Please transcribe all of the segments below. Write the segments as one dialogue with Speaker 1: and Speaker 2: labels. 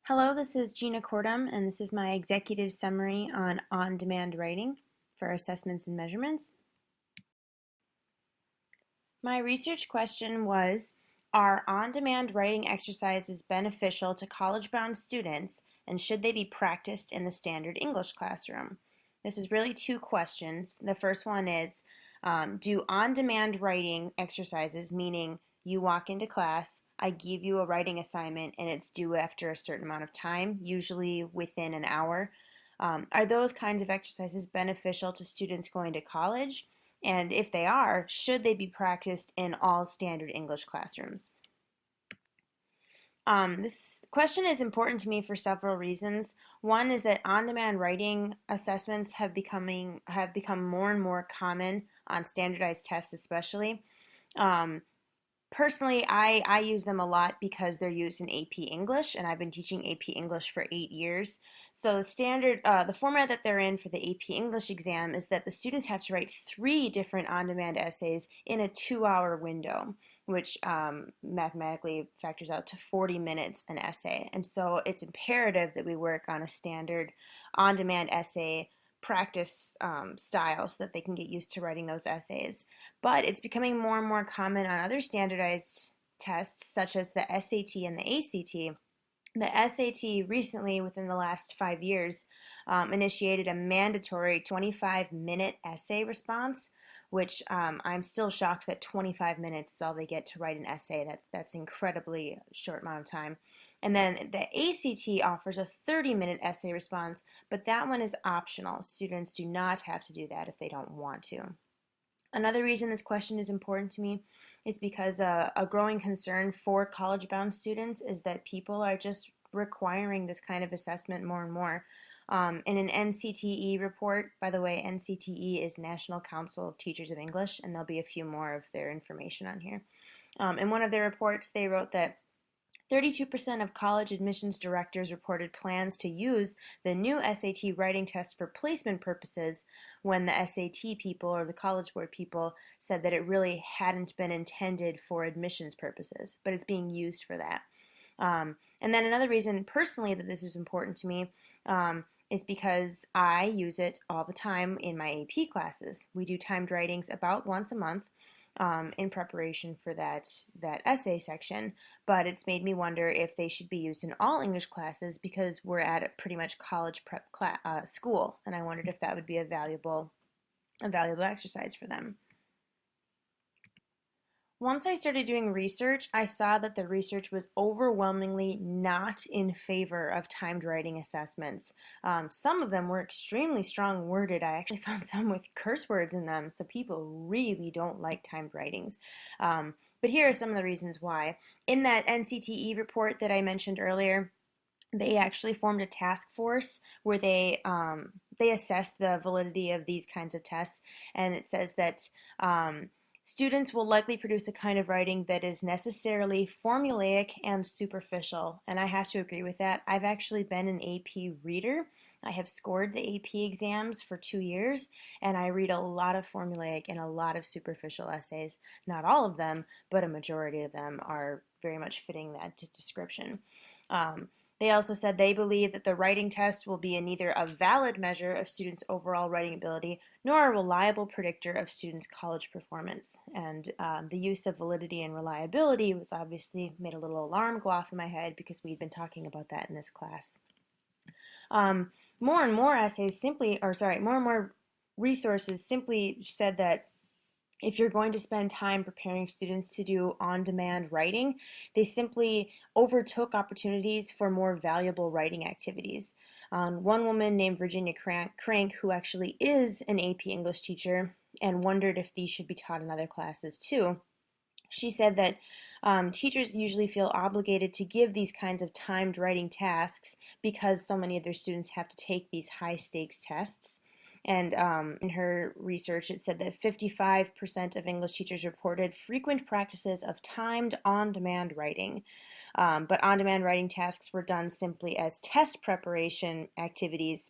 Speaker 1: Hello, this is Gina Kortuem, and this is my executive summary on on-demand writing for assessments and measurements. My research question was, are on-demand writing exercises beneficial to college-bound students, and should they be practiced in the standard English classroom? This is really two questions. The first one is, do on-demand writing exercises, meaning you walk into class, I give you a writing assignment, and it's due after a certain amount of time, usually within an hour, are those kinds of exercises beneficial to students going to college? And if they are, should they be practiced in all standard English classrooms? This question is important to me for several reasons. One is that on-demand writing assessments have become more and more common on standardized tests, especially. Um, Personally, I use them a lot because they're used in AP English, and I've been teaching AP English for 8 years. So the format that they're in for the AP English exam is that the students have to write 3 different on-demand essays in a 2-hour window, which mathematically factors out to 40 minutes an essay. And so it's imperative that we work on a standard on-demand essay practice style so that they can get used to writing those essays. But it's becoming more and more common on other standardized tests, such as the SAT and the ACT. The SAT recently, within the last 5 years, initiated a mandatory 25-minute essay response, which I'm still shocked that 25 minutes is all they get to write an essay. That's incredibly short amount of time. And then the ACT offers a 30-minute essay response, but that one is optional. Students do not have to do that if they don't want to. Another reason this question is important to me is because a growing concern for college-bound students is that people are just requiring this kind of assessment more and more. In an NCTE report, by the way, NCTE is National Council of Teachers of English, and there'll be a few more of their information on here. In one of their reports, they wrote that 32% of college admissions directors reported plans to use the new SAT writing test for placement purposes when the SAT people or the College Board people said that it really hadn't been intended for admissions purposes, but it's being used for that. And then another reason personally that this is important to me is because I use it all the time in my AP classes. We do timed writings about once a month in preparation for that essay section, but it's made me wonder if they should be used in all English classes because we're at a pretty much college prep school, and I wondered if that would be a valuable exercise for them. Once I started doing research, I saw that the research was overwhelmingly not in favor of timed writing assessments. Some of them were extremely strong worded. I actually found some with curse words in them, so people really don't like timed writings. But here are some of the reasons why. In that NCTE report that I mentioned earlier, they actually formed a task force where they assessed the validity of these kinds of tests, and it says that students will likely produce a kind of writing that is necessarily formulaic and superficial, and I have to agree with that. I've actually been an AP reader. I have scored the AP exams for 2 years, and I read a lot of formulaic and a lot of superficial essays. Not all of them, but a majority of them are very much fitting that description. They also said they believe that the writing test will be neither a valid measure of students' overall writing ability nor a reliable predictor of students' college performance. And the use of validity and reliability was obviously made a little alarm go off in my head because we'd been talking about that in this class. More and more more and more resources simply said that if you're going to spend time preparing students to do on-demand writing, they simply overtook opportunities for more valuable writing activities. One woman named Virginia Crank, who actually is an AP English teacher, and wondered if these should be taught in other classes too. She said that teachers usually feel obligated to give these kinds of timed writing tasks because so many of their students have to take these high-stakes tests. And in her research, it said that 55% of English teachers reported frequent practices of timed on-demand writing. But on-demand writing tasks were done simply as test preparation activities,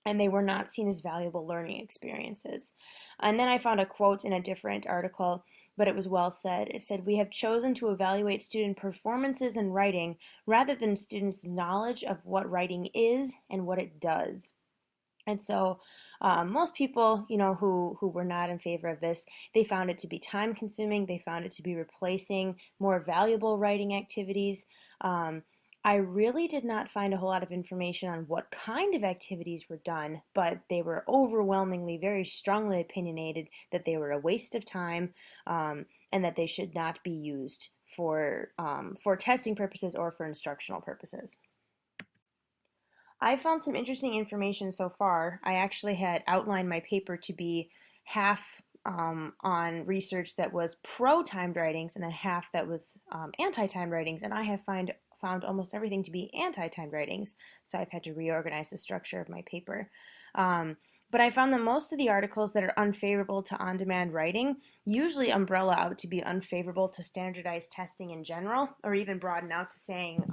Speaker 1: and they were not seen as valuable learning experiences. And then I found a quote in a different article, but it was well said. It said, "We have chosen to evaluate student performances in writing rather than students' knowledge of what writing is and what it does." And so most people, who were not in favor of this, they found it to be time consuming. They found it to be replacing more valuable writing activities. Um, I really did not find a whole lot of information on what kind of activities were done, but they were overwhelmingly, very strongly opinionated that they were a waste of time, and that they should not be used for testing purposes or for instructional purposes. I found some interesting information so far. I actually had outlined my paper to be half on research that was pro timed writings and then half that was anti timed writings, and I have found almost everything to be anti timed writings, so I've had to reorganize the structure of my paper. Um, but I found that most of the articles that are unfavorable to on demand writing usually umbrella out to be unfavorable to standardized testing in general, or even broaden out to saying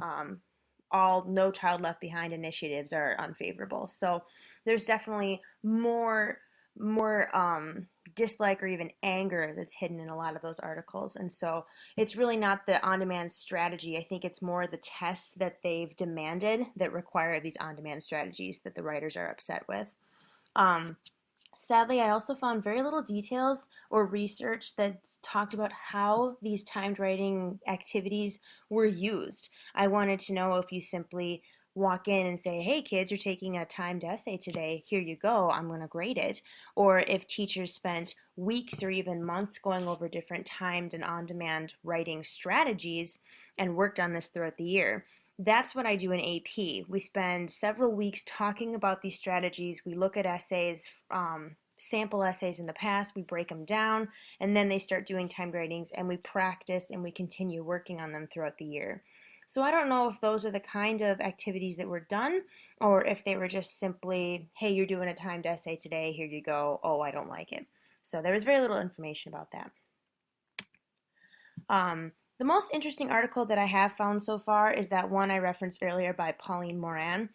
Speaker 1: all No Child Left Behind initiatives are unfavorable. So there's definitely more dislike or even anger that's hidden in a lot of those articles. And so it's really not the on-demand strategy. I think it's more the tests that they've demanded that require these on-demand strategies that the writers are upset with. Um, Sadly, I also found very little details or research that talked about how these timed writing activities were used. I wanted to know if you simply walk in and say, "Hey kids, you're taking a timed essay today. Here you go. I'm going to grade it." Or if teachers spent weeks or even months going over different timed and on-demand writing strategies and worked on this throughout the year. That's what I do in AP. We spend several weeks talking about these strategies. We look at essays, sample essays in the past, we break them down, and then they start doing timed writings, and we practice and we continue working on them throughout the year. So I don't know if those are the kind of activities that were done, or if they were just simply, "Hey, you're doing a timed essay today, here you go. Oh, I don't like it." So there was very little information about that. The most interesting article that I have found so far is that one I referenced earlier by Pauline Moran.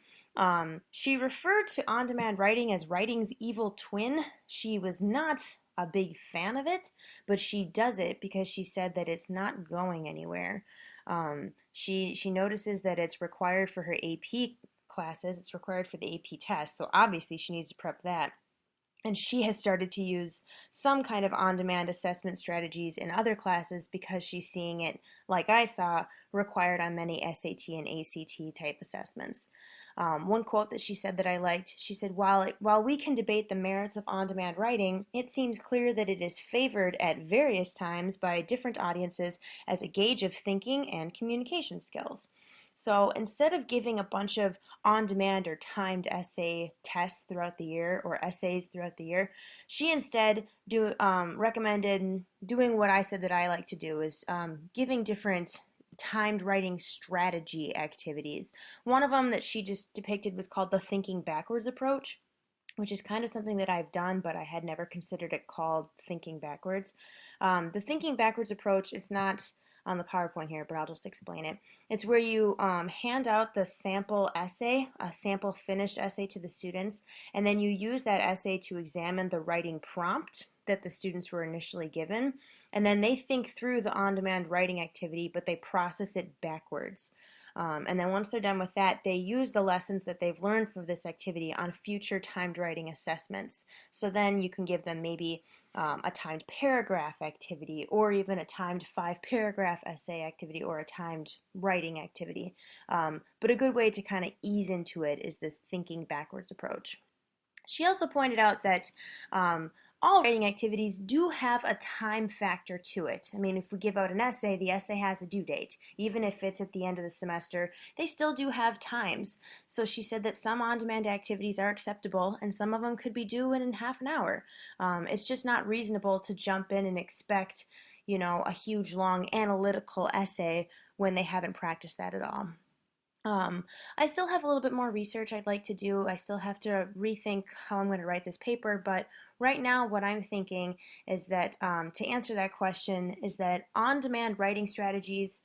Speaker 1: She referred to on demand writing as writing's evil twin. She was not a big fan of it, but she does it because she said that it's not going anywhere. She notices that it's required for her AP classes, it's required for the AP test, so obviously she needs to prep that. And she has started to use some kind of on demand assessment strategies in other classes because she's seeing it, like I saw, required on many SAT and ACT type assessments. One quote that she said that I liked, she said, while we can debate the merits of on demand writing, it seems clear that it is favored at various times by different audiences as a gauge of thinking and communication skills. So instead of giving a bunch of on demand or timed essay tests throughout the year or essays throughout the year, she instead recommended doing what I said that I like to do is giving different timed writing strategy activities. One of them that she just depicted was called the thinking backwards approach, which is kind of something that I've done, but I had never considered it called thinking backwards. The thinking backwards approach, it's not on the PowerPoint here, but I'll just explain it. It's where you hand out the sample essay, a sample finished essay to the students, and then you use that essay to examine the writing prompt that the students were initially given, and then they think through the on-demand writing activity, but they process it backwards. And then once they're done with that, they use the lessons that they've learned from this activity on future timed writing assessments. So then you can give them maybe a timed paragraph activity, or even a timed 5 paragraph essay activity, or a timed writing activity. But a good way to kind of ease into it is this thinking backwards approach. She also pointed out that all writing activities do have a time factor to it. I mean, if we give out an essay, the essay has a due date. Even if it's at the end of the semester, they still do have times. So she said that some on-demand activities are acceptable, and some of them could be due in half an hour. It's just not reasonable to jump in and expect, a huge, long analytical essay when they haven't practiced that at all. I still have a little bit more research I'd like to do. I still have to rethink how I'm going to write this paper, but right now what I'm thinking is that to answer that question is that on-demand writing strategies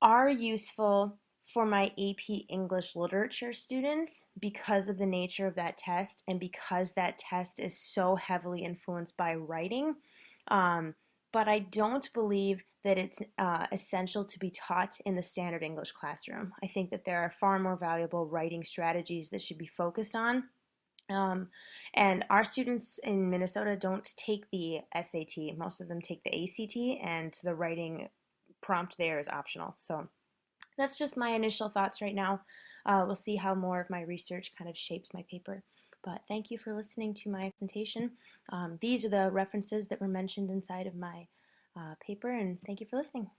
Speaker 1: are useful for my AP English literature students because of the nature of that test and because that test is so heavily influenced by writing. Um, but I don't believe that it's essential to be taught in the standard English classroom. I think that there are far more valuable writing strategies that should be focused on. Um, and our students in Minnesota don't take the SAT. Most of them take the ACT, and the writing prompt there is optional. So that's just my initial thoughts right now. We'll see how more of my research kind of shapes my paper. But thank you for listening to my presentation. These are the references that were mentioned inside of my paper, and thank you for listening.